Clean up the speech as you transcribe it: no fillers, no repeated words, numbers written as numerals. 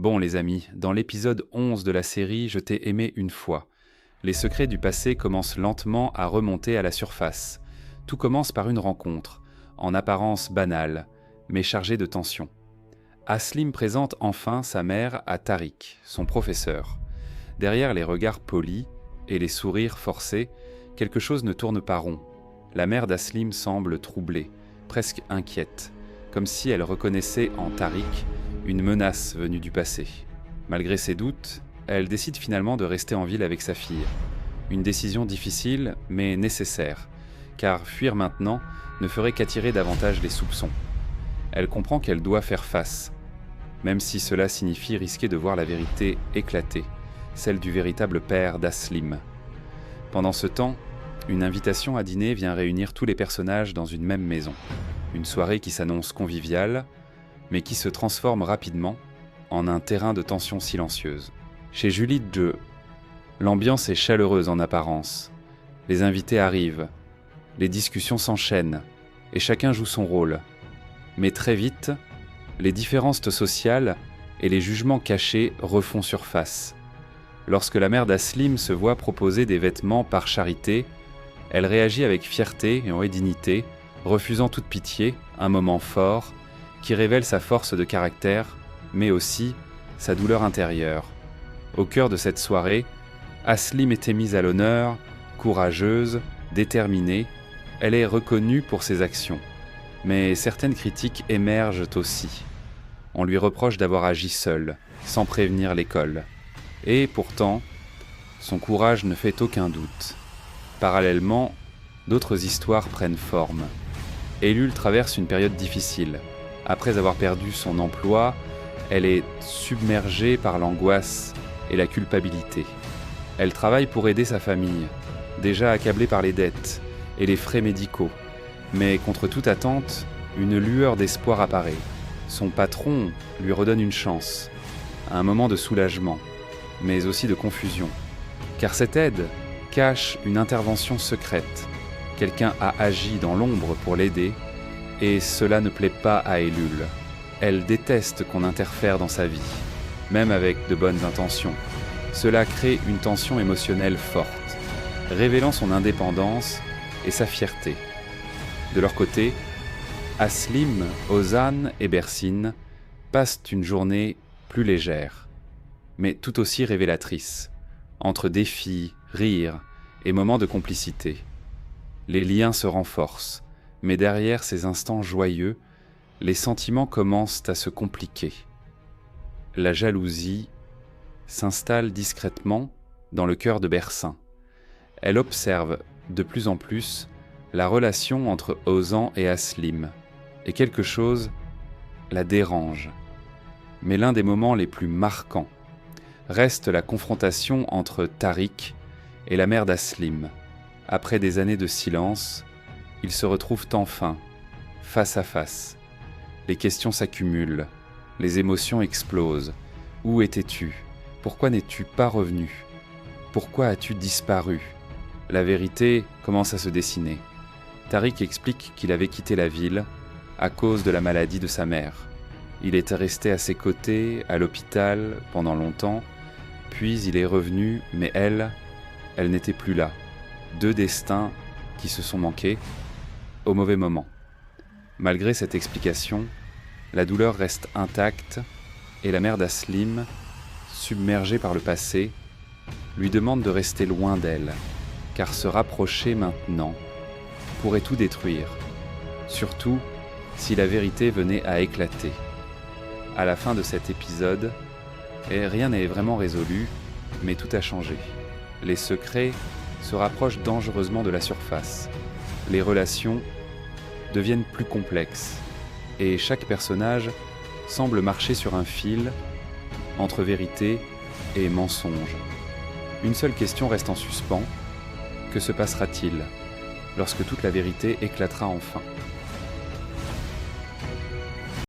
Bon les amis, dans l'épisode 11 de la série « Je t'ai aimé une fois », les secrets du passé commencent lentement à remonter à la surface. Tout commence par une rencontre, en apparence banale, mais chargée de tension. Aslim présente enfin sa mère à Tariq, son professeur. Derrière les regards polis et les sourires forcés, quelque chose ne tourne pas rond. La mère d'Aslim semble troublée, presque inquiète, comme si elle reconnaissait en Tariq une menace venue du passé. Malgré ses doutes, elle décide finalement de rester en ville avec sa fille. Une décision difficile, mais nécessaire, car fuir maintenant ne ferait qu'attirer davantage les soupçons. Elle comprend qu'elle doit faire face, même si cela signifie risquer de voir la vérité éclater, celle du véritable père d'Aslim. Pendant ce temps, une invitation à dîner vient réunir tous les personnages dans une même maison. Une soirée qui s'annonce conviviale, mais qui se transforme rapidement en un terrain de tension silencieuse. Chez Julie Djeu, l'ambiance est chaleureuse en apparence. Les invités arrivent, les discussions s'enchaînent, et chacun joue son rôle. Mais très vite, les différences sociales et les jugements cachés refont surface. Lorsque la mère d'Aslim se voit proposer des vêtements par charité, elle réagit avec fierté et dignité, refusant toute pitié, un moment fort, qui révèle sa force de caractère, mais aussi sa douleur intérieure. Au cœur de cette soirée, Aslim était mise à l'honneur, courageuse, déterminée, elle est reconnue pour ses actions. Mais certaines critiques émergent aussi. On lui reproche d'avoir agi seule, sans prévenir l'école. Et pourtant, son courage ne fait aucun doute. Parallèlement, d'autres histoires prennent forme. Élul traverse une période difficile. Après avoir perdu son emploi, elle est submergée par l'angoisse et la culpabilité. Elle travaille pour aider sa famille, déjà accablée par les dettes et les frais médicaux. Mais contre toute attente, une lueur d'espoir apparaît. Son patron lui redonne une chance, un moment de soulagement, mais aussi de confusion. Car cette aide cache une intervention secrète. Quelqu'un a agi dans l'ombre pour l'aider, et cela ne plaît pas à Élul. Elle déteste qu'on interfère dans sa vie, même avec de bonnes intentions. Cela crée une tension émotionnelle forte, révélant son indépendance et sa fierté. De leur côté, Aslim, Ozan et Bersine passent une journée plus légère, mais tout aussi révélatrice, entre défis, rires et moments de complicité. Les liens se renforcent, mais derrière ces instants joyeux, les sentiments commencent à se compliquer. La jalousie s'installe discrètement dans le cœur de Bersin. Elle observe de plus en plus la relation entre Ozan et Aslim, et quelque chose la dérange. Mais l'un des moments les plus marquants reste la confrontation entre Tariq et la mère d'Aslim. Après des années de silence, ils se retrouvent enfin, face à face. Les questions s'accumulent, les émotions explosent. Où étais-tu ? Pourquoi n'es-tu pas revenu ? Pourquoi as-tu disparu ? La vérité commence à se dessiner. Tariq explique qu'il avait quitté la ville à cause de la maladie de sa mère. Il était resté à ses côtés, à l'hôpital, pendant longtemps, puis il est revenu, mais elle n'était plus là. Deux destins qui se sont manqués au mauvais moment. Malgré cette explication, la douleur reste intacte et la mère d'Aslim, submergée par le passé, lui demande de rester loin d'elle, car se rapprocher maintenant pourrait tout détruire, surtout si la vérité venait à éclater. À la fin de cet épisode, rien n'est vraiment résolu, mais tout a changé. Les secrets se rapprochent dangereusement de la surface. Les relations deviennent plus complexes, et chaque personnage semble marcher sur un fil entre vérité et mensonge. Une seule question reste en suspens. Que se passera-t-il lorsque toute la vérité éclatera enfin ?